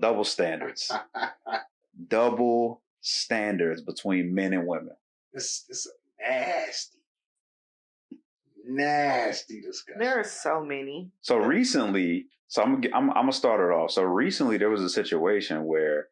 Double standards. Double standards between men and women. It's nasty discussion. There are so many. So recently, I'm gonna start it off. So recently, there was a situation where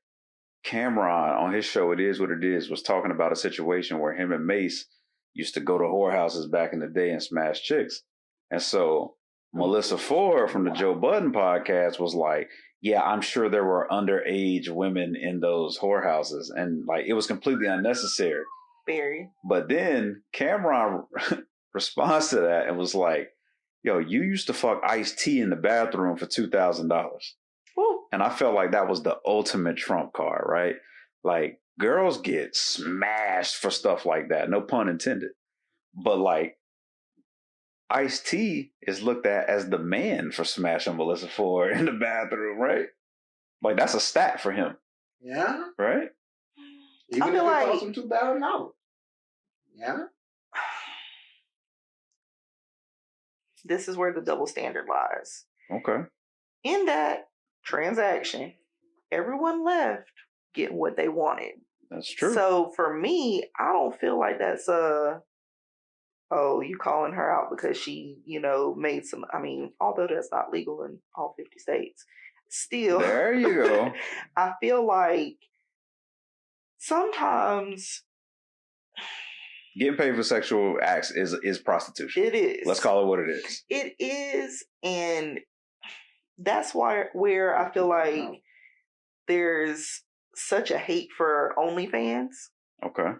Cameron on his show "It Is What It Is" was talking about a situation where him and Mace used to go to whorehouses back in the day and smash chicks, and so Melissa Ford from the Joe Budden podcast was like, "Yeah, I'm sure there were underage women in those whorehouses, and like it was completely unnecessary." Very. But then Cameron responds to that and was like, "Yo, you used to fuck Ice-T in the bathroom for $2,000." And I felt like that was the ultimate trump card, right? Like, girls get smashed for stuff like that, no pun intended. But like, Ice-T is looked at as the man for smashing Melissa Ford in the bathroom, right? Like, that's a stat for him. Yeah. Right? Even if it costs him $2,000. Yeah. This is where the double standard lies. Okay. In that transaction, everyone left getting what they wanted. That's true. So for me, I don't feel like that's you calling her out because she, made some, although that's not legal in all 50 states, still. There you go. I feel like sometimes getting paid for sexual acts is prostitution. It is. Let's call it what it is. It is, and that's where I feel like there's such a hate for OnlyFans. Okay.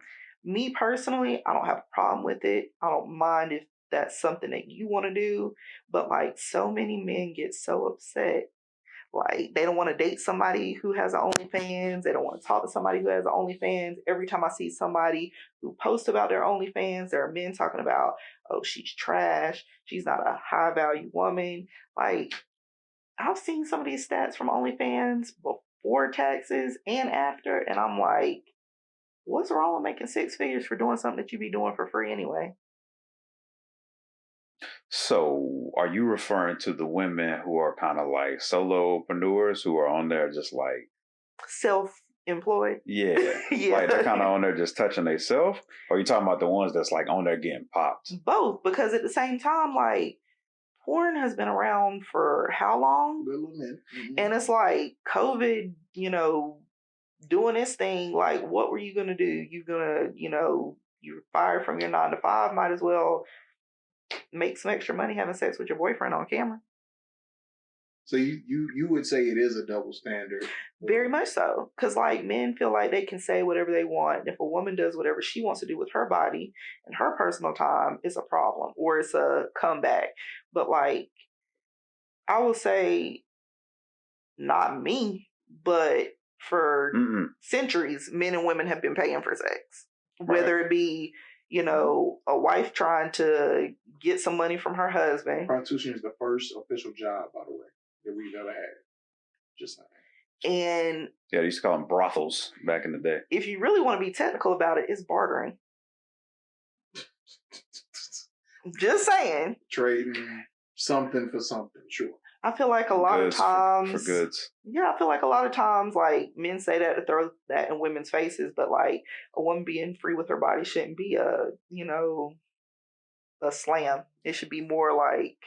Me personally, I don't have a problem with it. I don't mind if that's something that you want to do, but like so many men get so upset. Like they don't want to date somebody who has an OnlyFans. They don't want to talk to somebody who has an OnlyFans. Every time I see somebody who posts about their OnlyFans, there are men talking about, oh, she's trash. She's not a high value woman. Like I've seen some of these stats from OnlyFans before taxes and after, and I'm like, what's wrong with making 6 figures for doing something that you be doing for free anyway? So are you referring to the women who are kind of like solopreneurs who are on there just like self-employed? Yeah. Yeah. Like they're kind of on there just touching themselves? Or are you talking about the ones that's like on there getting popped? Both, because at the same time, like porn has been around for how long? Mm-hmm. And it's like COVID, doing this thing, like what were you going to do? You're going to, you're fired from your 9 to 5, might as well make some extra money having sex with your boyfriend on camera. So you would say it is a double standard? Very much so. Because like men feel like they can say whatever they want. If a woman does whatever she wants to do with her body and her personal time, it's a problem or it's a comeback. But like, I will say, not me, but for centuries, men and women have been paying for sex. Right. Whether it be, a wife trying to get some money from her husband. Prostitution is the first official job, by the way, that we've ever had. Just saying. And yeah, they used to call them brothels back in the day. If you really want to be technical about it, it's bartering. Just saying. Trading something for something, sure. I feel like a lot of times for goods. Yeah, I feel like a lot of times like men say that to throw that in women's faces, but like a woman being free with her body shouldn't be a slam. It should be more like,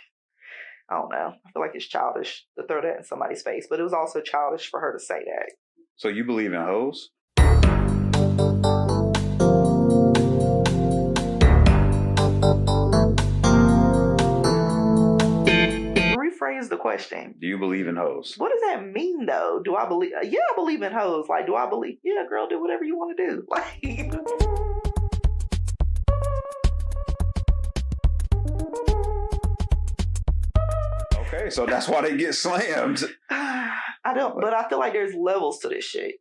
I don't know. I feel like it's childish to throw that in somebody's face, but it was also childish for her to say that. So you believe in hoes? Rephrase the question. Do you believe in hoes? What does that mean, though? Do I believe? Yeah, I believe in hoes. Like, do I believe? Yeah, girl, do whatever you want to do. Like. Okay, so that's why they get slammed. But I feel like there's levels to this shit.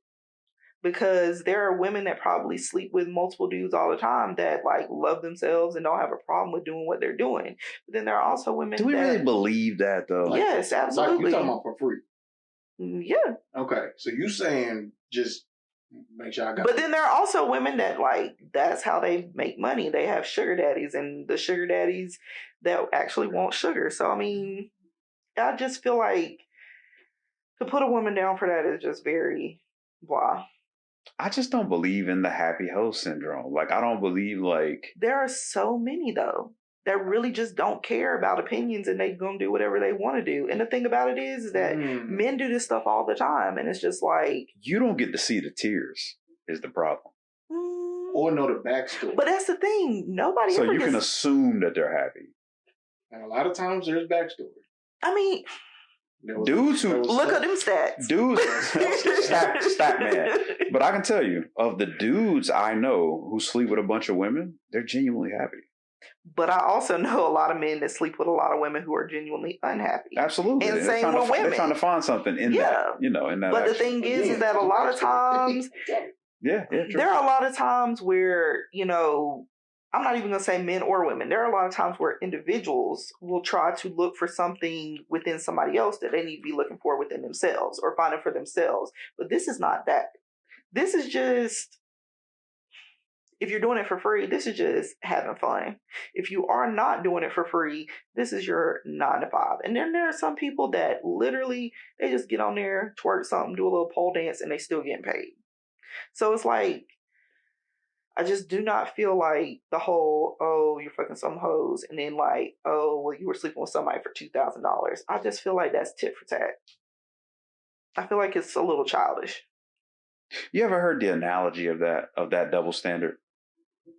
Because there are women that probably sleep with multiple dudes all the time that like love themselves and don't have a problem with doing what they're doing. But then there are also women Do we really believe that though? Like, yes, absolutely. Like you're talking about for free. Yeah. Okay. So you saying just make sure I got But then there are also women that like that's how they make money. They have sugar daddies and the sugar daddies that actually want sugar. So I mean, I just feel like To put a woman down for that is just very blah. I just don't believe in the happy host syndrome. Like, I don't believe, like... There are so many, though, that really just don't care about opinions and they gonna do whatever they want to do. And the thing about it is that men do this stuff all the time. And it's just like... You don't get to see the tears is the problem. Or know the backstory. But that's the thing. Nobody So ever you gets... can assume that they're happy. And a lot of times there's backstory. I mean... Dudes who... Look at them stats. Dudes... stat man. But I can tell you, of the dudes I know who sleep with a bunch of women, they're genuinely happy. But I also know a lot of men that sleep with a lot of women who are genuinely unhappy. Absolutely. And same with women. They're trying to find something in that, in that But action. the thing is that a lot of times... Yeah, true. There are a lot of times where, I'm not even going to say men or women. There are a lot of times where individuals will try to look for something within somebody else that they need to be looking for within themselves or finding for themselves. But this is not that. This is just, if you're doing it for free, this is just having fun. If you are not doing it for free, this is your 9 to 5. And then there are some people that literally, they just get on there, twerk something, do a little pole dance, and they still getting paid. So it's like, I just do not feel like the whole, oh, you're fucking some hoes, and then like, oh, well, you were sleeping with somebody for $2,000. I just feel like that's tit for tat. I feel like it's a little childish. You ever heard the analogy of that double standard?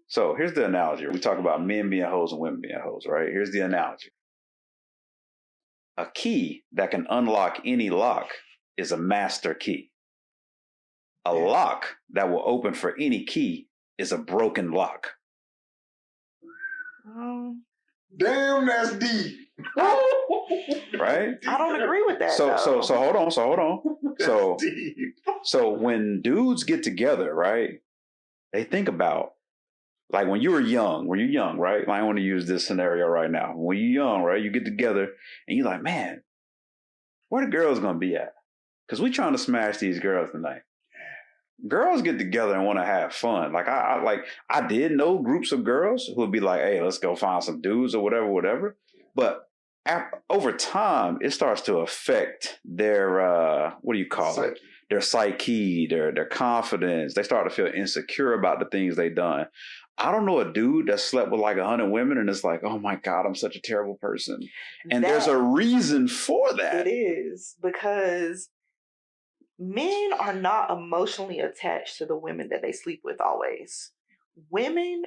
So here's the analogy. We talk about men being hoes and women being hoes, right? Here's the analogy. A key that can unlock any lock is a master key. A lock that will open for any key is a broken lock. Damn, that's deep. Right? I don't agree with that. So hold on. So when dudes get together, right? They think about, like, when you're young, right? I want to use this scenario right now. When you're young, right? You get together and you're like, man, where the girls gonna be at? Because we trying to smash these girls tonight. Girls get together and want to have fun. Like I did know groups of girls who would be like, hey, let's go find some dudes or whatever. But over time, it starts to affect their, what do you call it? Their psyche, their confidence. They start to feel insecure about the things they've done. I don't know a dude that slept with like 100 women and it's like, oh my God, I'm such a terrible person. And there's a reason for that. It is because men are not emotionally attached to the women that they sleep with always. Women,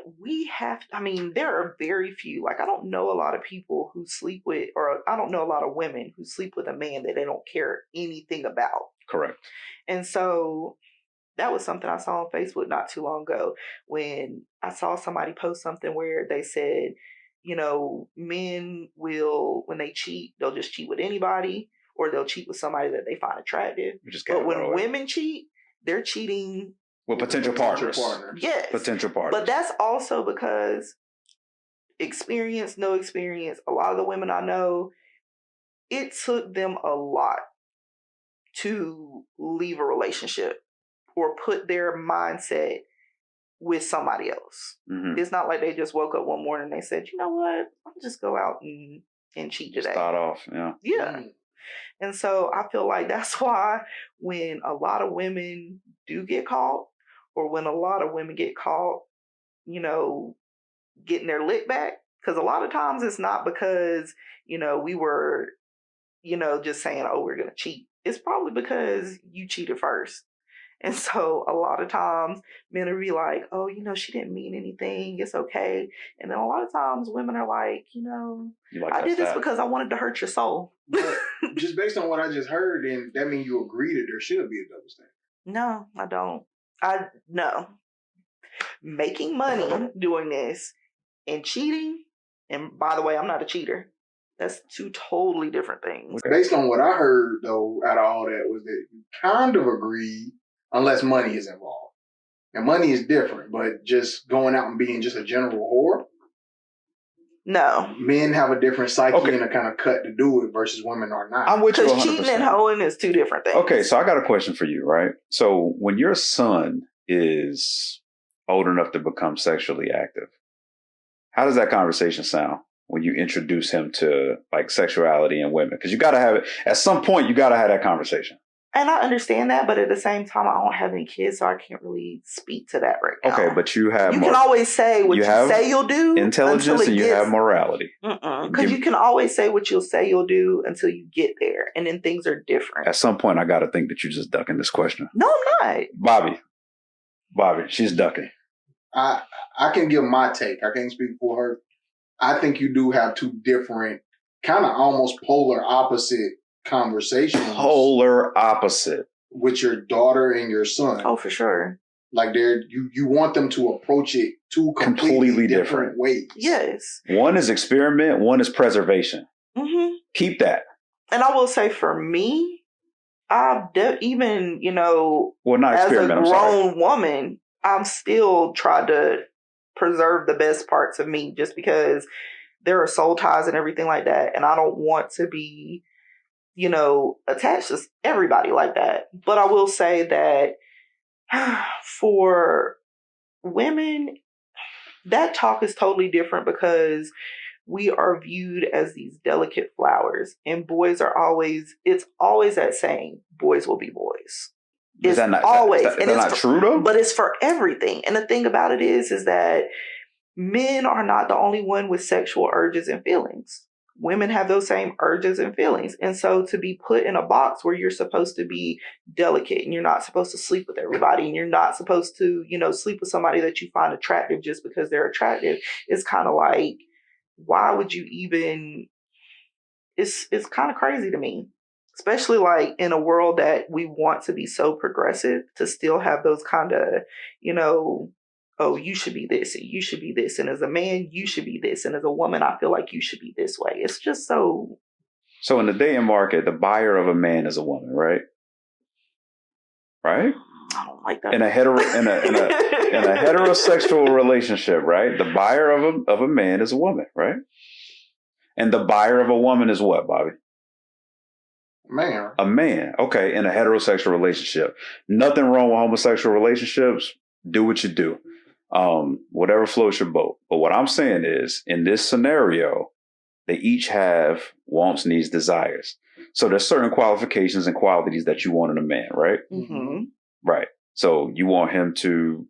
there are very few. Like, I don't know a lot of people who sleep with, or I don't know a lot of women who sleep with a man that they don't care anything about. Correct. And so that was something I saw on Facebook not too long ago when I saw somebody post something where they said, men will, when they cheat, they'll just cheat with anybody, or they'll cheat with somebody that they find attractive. But when women cheat, they're cheating with potential partners. Yes. Potential partners. But that's also because experience, no experience. A lot of the women I know, it took them a lot to leave a relationship or put their mindset with somebody else. Mm-hmm. It's not like they just woke up one morning and they said, you know what, I'll just go out and cheat today. Start off, yeah. Yeah. And so I feel like that's why when a lot of women do get caught, or when a lot of women get caught, getting their lick back, because a lot of times it's not because, we were, just saying, oh, we're going to cheat. It's probably because you cheated first. And so a lot of times men will be like, oh, she didn't mean anything. It's okay. And then a lot of times women are like, I did this because I wanted to hurt your soul. But just based on what I just heard, then that means you agree that there should be a double standard. No, I don't. No. Making money doing this and cheating, and by the way, I'm not a cheater. That's two totally different things. Based on what I heard, though, out of all that, was that you kind of agree unless money is involved. And money is different, but just going out and being just a general whore? No. Men have a different psyche and a kind of cut to do it versus women are not. I'm with you 100%. Because cheating and hoeing is two different things. Okay, so I got a question for you, right? So when your son is old enough to become sexually active, how does that conversation sound when you introduce him to like sexuality and women? Because you got to have it at some point. You got to have that conversation. And I understand that, but at the same time, I don't have any kids, so I can't really speak to that right now. Okay, but you have... You can always say what you say you'll do. Intelligence and you have morality. Because you can always say what you'll say you'll do until you get there. And then things are different. At some point, I got to think that you're just ducking this question. No, I'm not. Bobby, she's ducking. I can give my take. I can't speak for her. I think you do have two different, kind of almost polar opposite conversations. Polar opposite. With your daughter and your son. Oh, for sure. Like you want them to approach it two completely different ways. Yes. One is experiment, one is preservation. Mm-hmm. Keep that. And I will say for me, even, not as a grown woman, I'm still trying to preserve the best parts of me just because there are soul ties and everything like that. And I don't want to be, attached to everybody like that. But I will say that for women, that talk is totally different because we are viewed as these delicate flowers, and boys are it's always that saying, boys will be boys. It's always. That's not true though? But it's for everything. And the thing about it is that men are not the only one with sexual urges and feelings. Women have those same urges and feelings. And so to be put in a box where you're supposed to be delicate and you're not supposed to sleep with everybody and you're not supposed to, sleep with somebody that you find attractive just because they're attractive, is kind of like, why would you even, it's kind of crazy to me. Especially like in a world that we want to be so progressive, to still have those kind of, oh, you should be this and you should be this. And as a man, you should be this. And as a woman, I feel like you should be this way. It's just so. So in the dating market, the buyer of a man is a woman, right? Right? I don't like that. In a heterosexual relationship, right? The buyer of a man is a woman, right? And the buyer of a woman is what, Bobby? Man. A man. Okay, in a heterosexual relationship. Nothing wrong with homosexual relationships. Do what you do. Whatever floats your boat. But what I'm saying is, in this scenario, they each have wants, needs, desires. So there's certain qualifications and qualities that you want in a man, right? Mm-hmm. Right. So you want him to...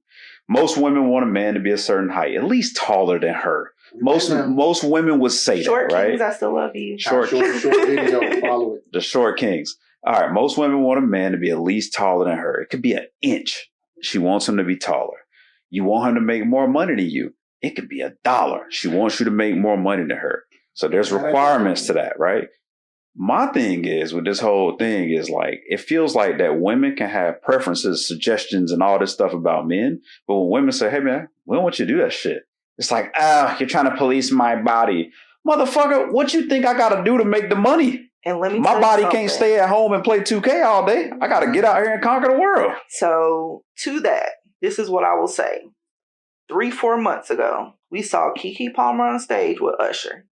Most women want a man to be a certain height, at least taller than her. Most women would say short that, right? Kings, I still love you. Short video, follow it. The short kings. All right. Most women want a man to be at least taller than her. It could be an inch. She wants him to be taller. You want him to make more money than you. It could be $1. She wants you to make more money than her. So there's requirements to that, right? My thing is with this whole thing is like, it feels like that women can have preferences, suggestions, and all this stuff about men. But when women say, hey, man, we don't want you to do that shit. It's like, you're trying to police my body. Motherfucker, what you think I got to do to make the money? And let me my body can't stay at home and play 2K all day. I got to get out here and conquer the world. So to that, this is what I will say. 3-4 months ago, we saw Keke Palmer on stage with Usher.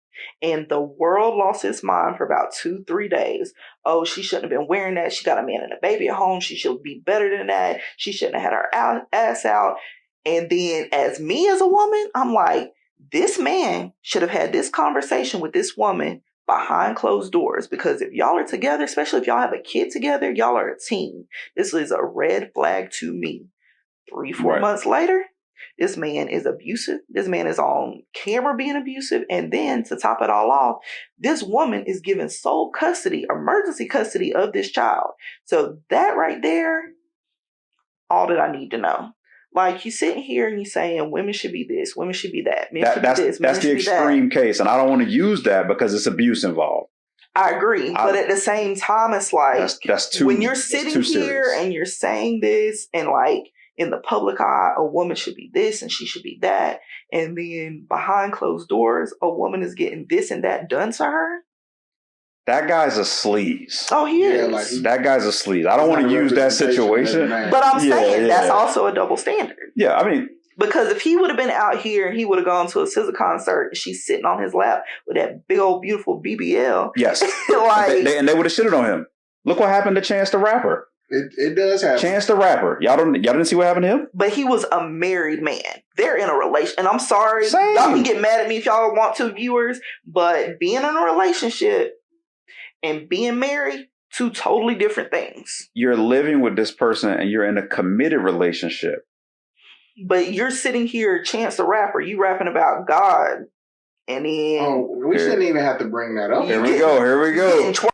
And the world lost its mind for about 2-3 days. Oh, she shouldn't have been wearing that. She got a man and a baby at home. She should be better than that. She shouldn't have had her ass out. And then as a woman, I'm like, this man should have had this conversation with this woman behind closed doors. Because if y'all are together, especially if y'all have a kid together, y'all are a team. This is a red flag to me. 3-4 months later, this man is abusive. This man is on camera being abusive. And then to top it all off, this woman is given sole custody, emergency custody of this child. So that right there, all that I need to know. Like, you sitting here and you saying women should be this, women should be that. Men should be this, men that's the extreme case. And I don't want to use that because it's abuse involved. I agree. But at the same time, it's like, that's too, when you're sitting here and you're saying this and like, in the public eye, a woman should be this and she should be that. And then behind closed doors, a woman is getting this and that done to her. That guy's a sleaze. Oh, he is. That guy's a sleaze. I don't want to use that situation. But I'm saying that's also a double standard. Yeah, I mean. Because if he would have been out here and he would have gone to a SZA concert and she's sitting on his lap with that big old beautiful BBL. Yes. Like, they would have shitted on him. Look what happened to Chance the Rapper. It does happen. Chance the Rapper. Y'all didn't see what happened to him? But he was a married man. They're in a relation. And I'm sorry. Same. Y'all can get mad at me if y'all want to, viewers. But being in a relationship and being married, two totally different things. You're living with this person and you're in a committed relationship. But you're sitting here, Chance the Rapper, you rapping about God. And then we shouldn't even have to bring that up. Here we go. getting